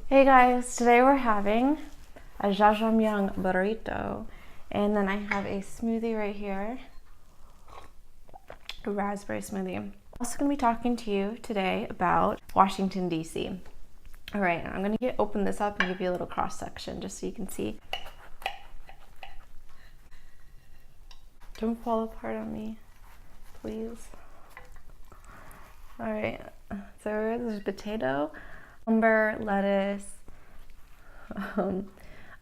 Hey guys, today we're having a Jajangmyeon Burrito, and then I have a smoothie right here, a raspberry smoothie. I'm also going to be talking to you today about Washington, D.C. All right, I'm going to open this up and give you a little cross section just so you can see. Don't fall apart on me, please. All right, so there's potato, cucumber, lettuce,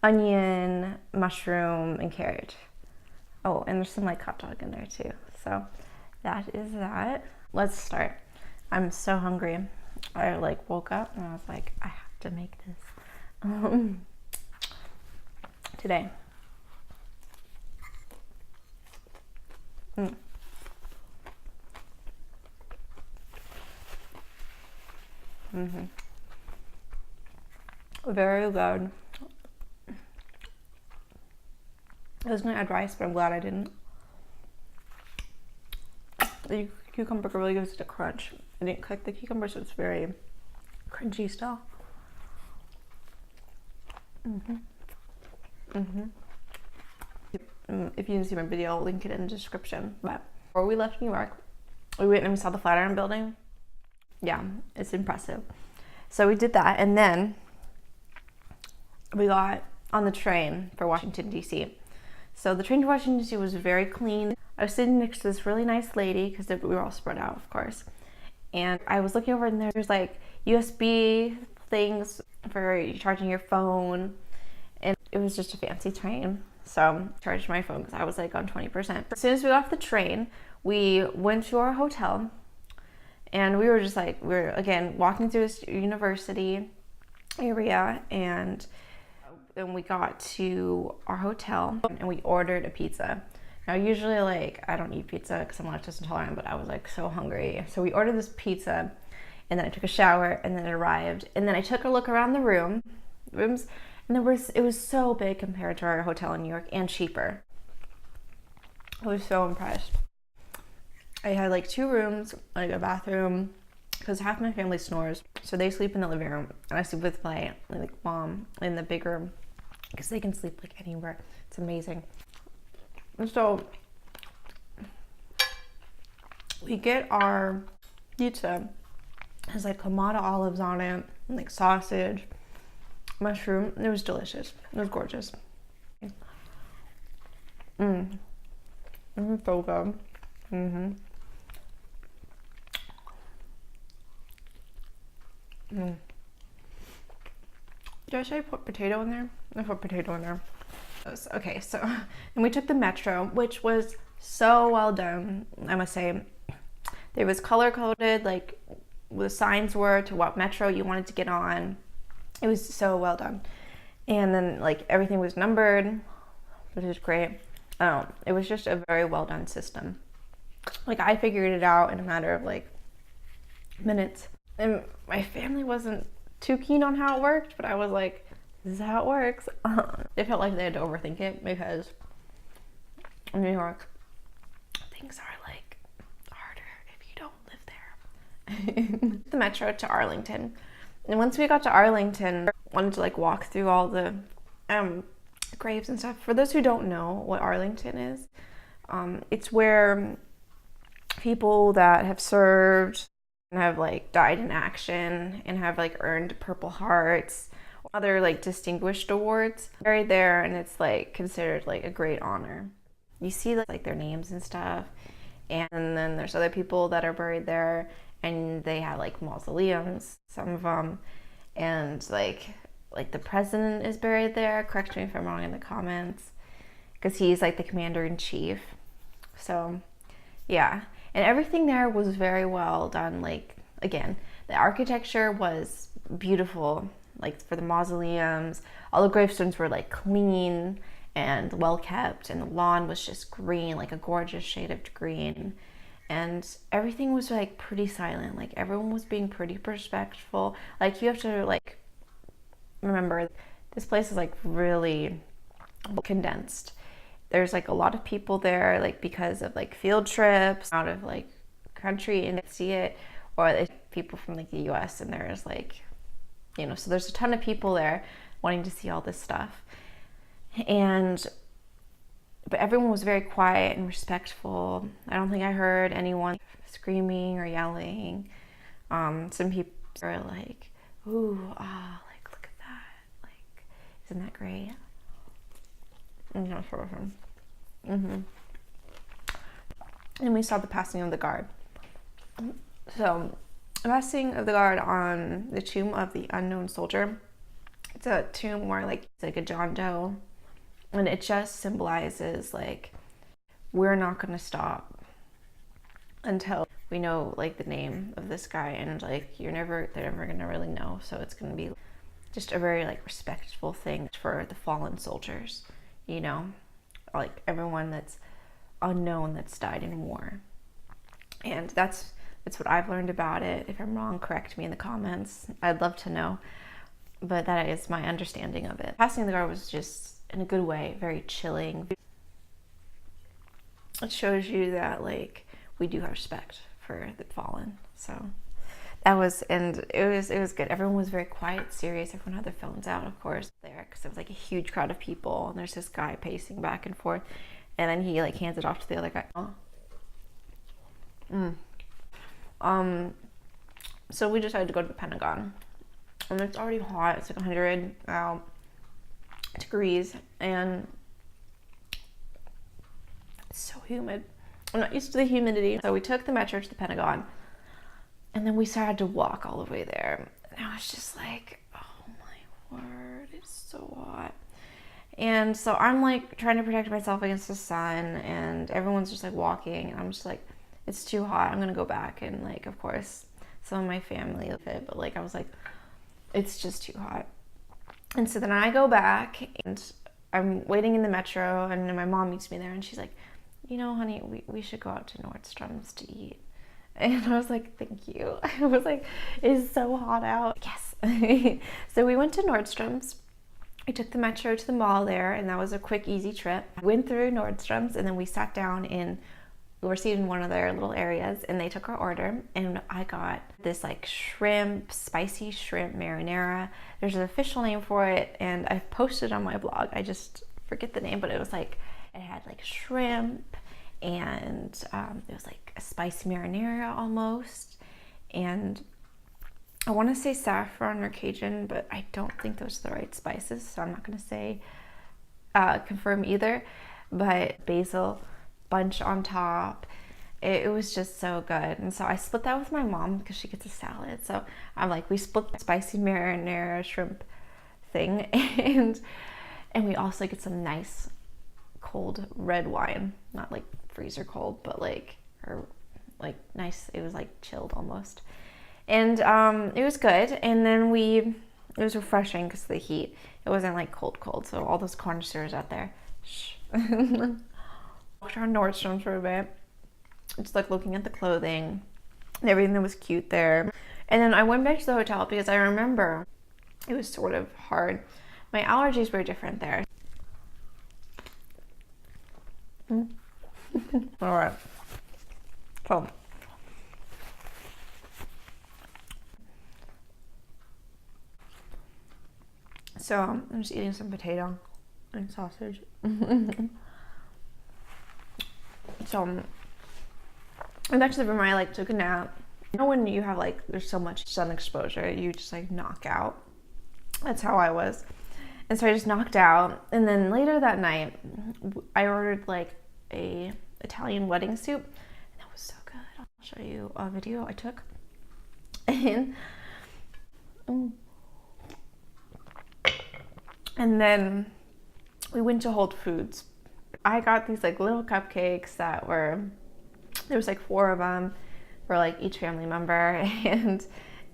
onion, mushroom, and carrot. Oh, and there's some like hot dog in there too. So that is that. Let's start. I'm so hungry. I like woke up and I was like, I have to make this today. Very good. I was gonna add rice, but I'm glad I didn't. The cucumber really gives it a crunch. I didn't cook the cucumber, so it's very crunchy still. If you didn't see my video, I'll link it in the description. But before we left New York, we went and we saw the Flatiron Building. Yeah, it's impressive. So we did that, and then we got on the train for Washington, D.C. So the train to Washington, D.C. was very clean. I was sitting next to this really nice lady, because we were all spread out, of course. And I was looking over, and there's like USB things for charging your phone. And it was just a fancy train. So I charged my phone because I was like on 20%. As soon as we got off the train, we went to our hotel. And we were just like, we were again walking through this university area, and then we got to our hotel and we ordered a pizza. Now usually like I don't eat pizza because I'm lactose intolerant, but I was like so hungry. So we ordered this pizza, and then I took a shower, and then it arrived, and then I took a look around the rooms, and it was so big compared to our hotel in New York, and cheaper. I was so impressed. I had like 2 rooms, like a bathroom, because half my family snores, so they sleep in the living room, and I sleep with my like mom in the big room, because they can sleep like anywhere. It's amazing. And so we get our pizza. It has like Kamada olives on it, and like sausage, mushroom. It was delicious. It was gorgeous. It was so good. Did I say put potato in there? I put potato in there. Okay, so and we took the metro, which was so well done, I must say. It was color coded, like the signs were to what metro you wanted to get on. It was so well done. And then like everything was numbered, which is great. It was just a very well done system. Like I figured it out in a matter of like minutes. And my family wasn't too keen on how it worked, but I was like, this is how it works. They felt like they had to overthink it because in New York, things are like harder if you don't live there. The metro to Arlington. And once we got to Arlington, I wanted to like walk through all the graves and stuff. For those who don't know what Arlington is, it's where people that have served and have like died in action and have like earned Purple Hearts, other like distinguished awards, buried there, and it's like considered like a great honor. You see like their names and stuff, and then there's other people that are buried there, and they have like mausoleums, some of them, and like the president is buried there. Correct me if I'm wrong in the comments, because he's like the commander-in-chief. So yeah, and everything there was very well done. Like again, the architecture was beautiful. Like for the mausoleums, all the gravestones were like clean and well kept, and the lawn was just green, like a gorgeous shade of green, and everything was like pretty silent. Like everyone was being pretty respectful. Like you have to like remember, this place is like really condensed. There's like a lot of people there, like because of like field trips out of like country and see it, or people from like the US, and there's like you know, so there's a ton of people there wanting to see all this stuff. But everyone was very quiet and respectful. I don't think I heard anyone screaming or yelling. Some people were like, ooh, ah, like, look at that. Like, isn't that great? Mm-hmm. And we saw the passing of the guard. So, the passing of the guard on the tomb of the unknown soldier. It's a tomb where it's like a John Doe. And it just symbolizes like, we're not going to stop until we know like the name of this guy, and like they're never going to really know. So it's going to be just a very like respectful thing for the fallen soldiers, you know, like everyone that's unknown that's died in war. And that's what I've learned about it. If I'm wrong, correct me in the comments. I'd love to know. But that is my understanding of it. Passing the guard was just, in a good way, very chilling. It shows you that like we do have respect for the fallen. So that was, and it was good. Everyone was very quiet, serious. Everyone had their phones out, of course, there, because it was like a huge crowd of people, and there's this guy pacing back and forth, and then he like hands it off to the other guy. So we decided to go to the Pentagon, and it's already hot. It's like 100 degrees, and it's so humid. I'm not used to the humidity. So we took the metro to the Pentagon, and then we started to walk all the way there. And I was just like, oh my word, it's so hot. And so I'm like trying to protect myself against the sun, and everyone's just like walking, and I'm just like, it's too hot, I'm gonna go back. And like, of course, some of my family live it, but like I was like, it's just too hot. And so then I go back, and I'm waiting in the metro, and my mom meets me there, and she's like, you know, honey, we should go out to Nordstrom's to eat. And I was like, thank you. I was like, it's so hot out. Yes. So we went to Nordstrom's. We took the metro to the mall there, and that was a quick, easy trip. Went through Nordstrom's, and then we sat down we were seated in one of their little areas, and they took our order, and I got this like spicy shrimp marinara. There's an official name for it, and I posted on my blog. I just forget the name, but it was like, it had like shrimp, and it was like a spicy marinara almost, and I want to say saffron or Cajun, but I don't think those are the right spices, so I'm not going to say confirm either. But basil bunch on top. It was just so good. And so I split that with my mom because she gets a salad. So I'm like, we split the spicy marinara shrimp thing, and we also get some nice cold red wine, not like freezer cold, but like nice. It was like chilled almost. And it was good. And then it was refreshing because of the heat. It wasn't like cold. So all those connoisseurs out there. Shh. Walked around Nordstrom's for a bit. Just like looking at the clothing and everything that was cute there. And then I went back to the hotel because I remember it was sort of hard. My allergies were different there. All right. So I'm just eating some potato and sausage. So I'm back to the room. I like took a nap. You know when you have like, there's so much sun exposure, you just like knock out. That's how I was. And so I just knocked out. And then later that night, I ordered like a Italian wedding soup. And that was so good. I'll show you a video I took. And then we went to Whole Foods. I got these like little cupcakes there was like 4 of them for like each family member. And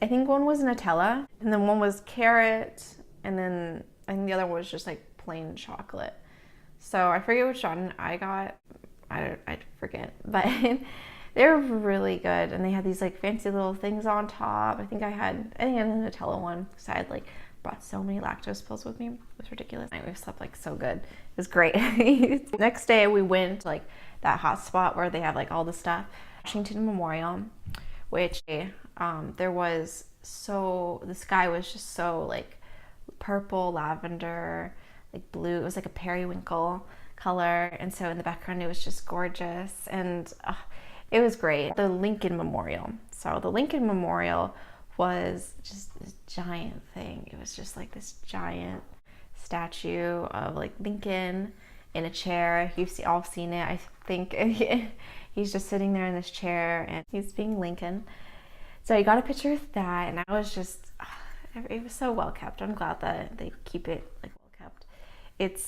I think one was Nutella, and then one was carrot, and then I think the other was just like plain chocolate. So I forget which one I got. I forget, but they were really good. And they had these like fancy little things on top. I think I had the Nutella one because I had like brought so many lactose pills with me. It was ridiculous. We slept like so good. It was great. Next day we went to like that hot spot where they have like all the stuff, Washington Memorial, which there was so, the sky was just so like purple, lavender, like blue. It was like a periwinkle color, and so in the background it was just gorgeous, and it was great. The Lincoln Memorial. So the Lincoln Memorial was just this giant thing. It was just like this giant statue of like Lincoln in a chair. You've all seen it, I think. He's just sitting there in this chair and he's being Lincoln. So I got a picture of that, and I was just, it was so well kept. I'm glad that they keep it like well kept. It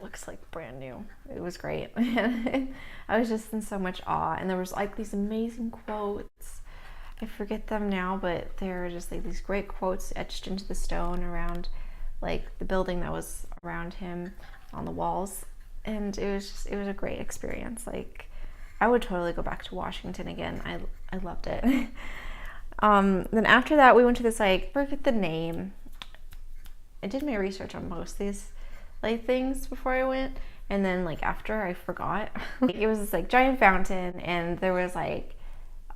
looks like brand new. It was great. I was just in so much awe, and there was like these amazing quotes. I forget them now, but there were just like these great quotes etched into the stone around like the building that was around him on the walls, and it was a great experience. Like, I would totally go back to Washington again. I loved it. Then after that, we went to this, like, forget the name. I did my research on most of these like things before I went, and then like after, I forgot. It was this like giant fountain, and there was like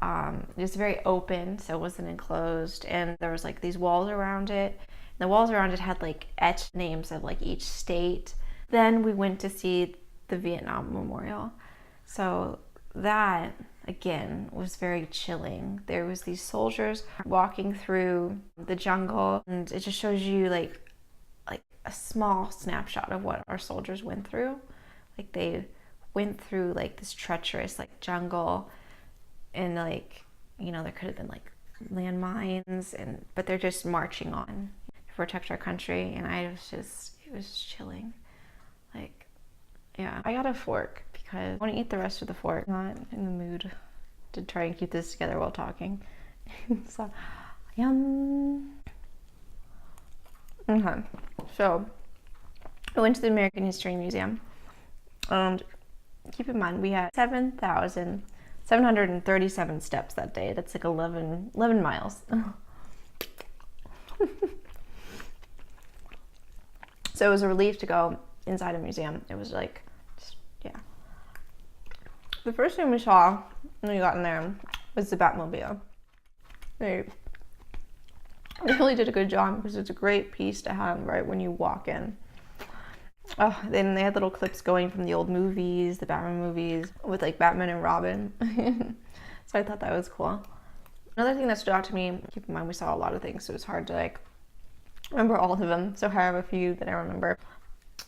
it was very open, so it wasn't enclosed, and there was like these walls around it. The walls around it had like etched names of like each state. Then we went to see the Vietnam Memorial. So that again was very chilling. There was these soldiers walking through the jungle, and it just shows you like a small snapshot of what our soldiers went through. Like, they went through like this treacherous like jungle, and like, you know, there could have been like landmines, but they're just marching on to protect our country. And it was chilling. Like, yeah, I got a fork because I want to eat the rest of the fork. Not in the mood to try and keep this together while talking. So, yum. Okay, so I went to the American History Museum, and keep in mind we had 7,737 steps that day. That's like 11 miles. So it was a relief to go inside a museum. It was like, yeah. The first thing we saw when we got in there was the Batmobile. They really did a good job, because it's a great piece to have right when you walk in. Oh, then they had little clips going from the old movies, the Batman movies, with like Batman and Robin. So I thought that was cool. Another thing that stood out to me, keep in mind we saw a lot of things, so it was hard to like remember all of them. So I have a few that I remember.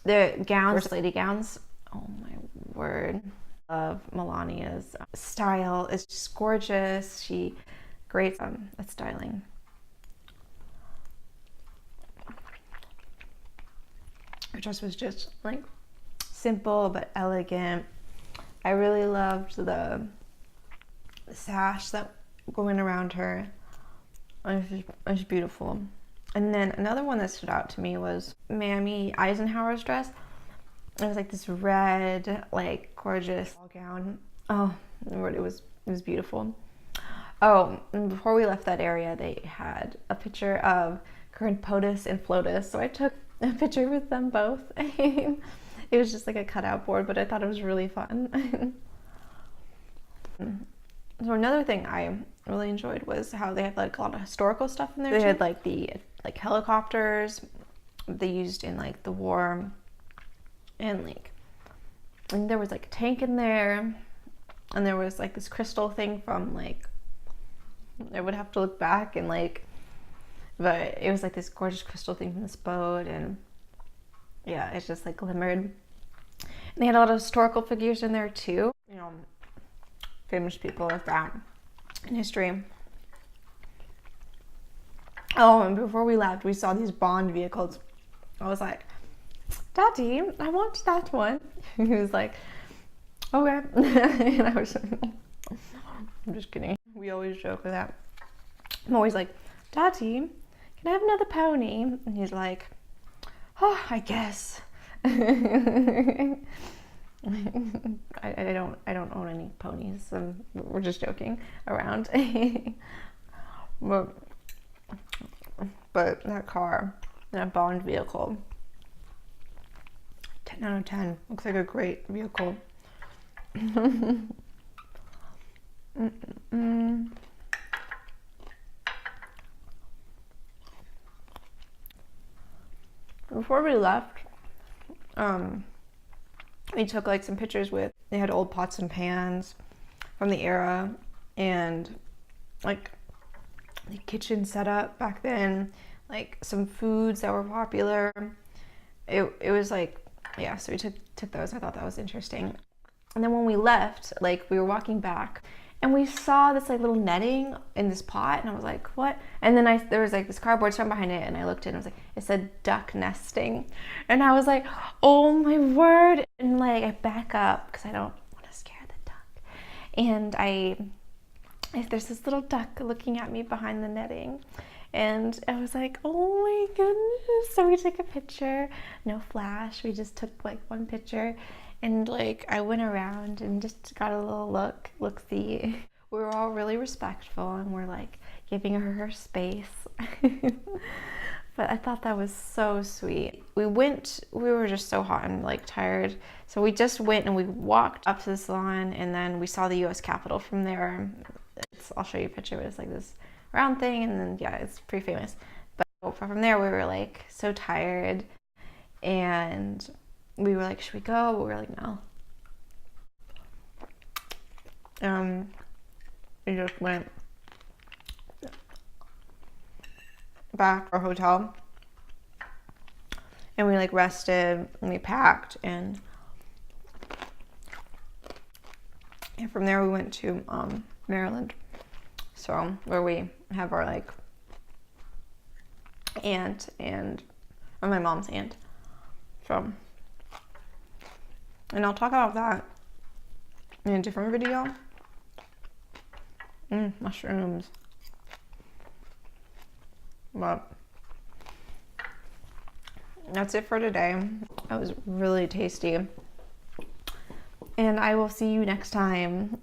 The gowns, First Lady gowns. Oh my word. Of Melania's style is just gorgeous. She great at styling. Her dress was just like simple but elegant. I really loved the sash that went around her. It was beautiful. And then another one that stood out to me was Mammy Eisenhower's dress. It was like this red, like gorgeous ball gown. Oh, it was beautiful. Oh, and before we left that area, they had a picture of current POTUS and FLOTUS. So I took a picture with them both. It was just like a cutout board, but I thought it was really fun. So another thing I really enjoyed was how they had like a lot of historical stuff in there. They had like the helicopters they used in like the war, and there was like a tank in there, and there was like this crystal thing from like, I would have to look back and like, but it was like this gorgeous crystal thing from this boat, and yeah, it's just like glimmered. And they had a lot of historical figures in there too, you know, famous people like that in history. Oh, and before we left, we saw these Bond vehicles. I was like, Daddy, I want that one. He was like, okay. And I was I'm just kidding. We always joke with that. I'm always like, Daddy, can I have another pony? And he's like, oh, I guess. I don't own any ponies. So we're just joking around. But that car, that Bond vehicle, 10 out of 10. Looks like a great vehicle. before we left, we took like some pictures with, they had old pots and pans from the era and like the kitchen setup back then, like some foods that were popular. It was like, yeah, so we took those. I thought that was interesting. And then when we left, like we were walking back and we saw this like little netting in this pot and I was like, what? And then there was like this cardboard sign behind it and I looked in and I was like, it said duck nesting. And I was like, oh my word. And like I back up because I don't want to scare the duck. And there's this little duck looking at me behind the netting. And I was like, oh my goodness. So we took a picture, no flash. We just took like one picture. And like I went around and just got a little look-see. We were all really respectful and we're like giving her space. But I thought that was so sweet. We were just so hot and like tired. So we just went and we walked up to the salon and then we saw the US Capitol from there. I'll show you a picture, but it's like this round thing and then yeah, it's pretty famous. But from there we were like so tired and we were like, should we go? But we were like, no. We just went back to our hotel and we like rested and we packed and from there we went to Maryland. So where we have our like aunt or my mom's aunt from. And I'll talk about that in a different video. Mushrooms. But that's it for today. That was really tasty. And I will see you next time.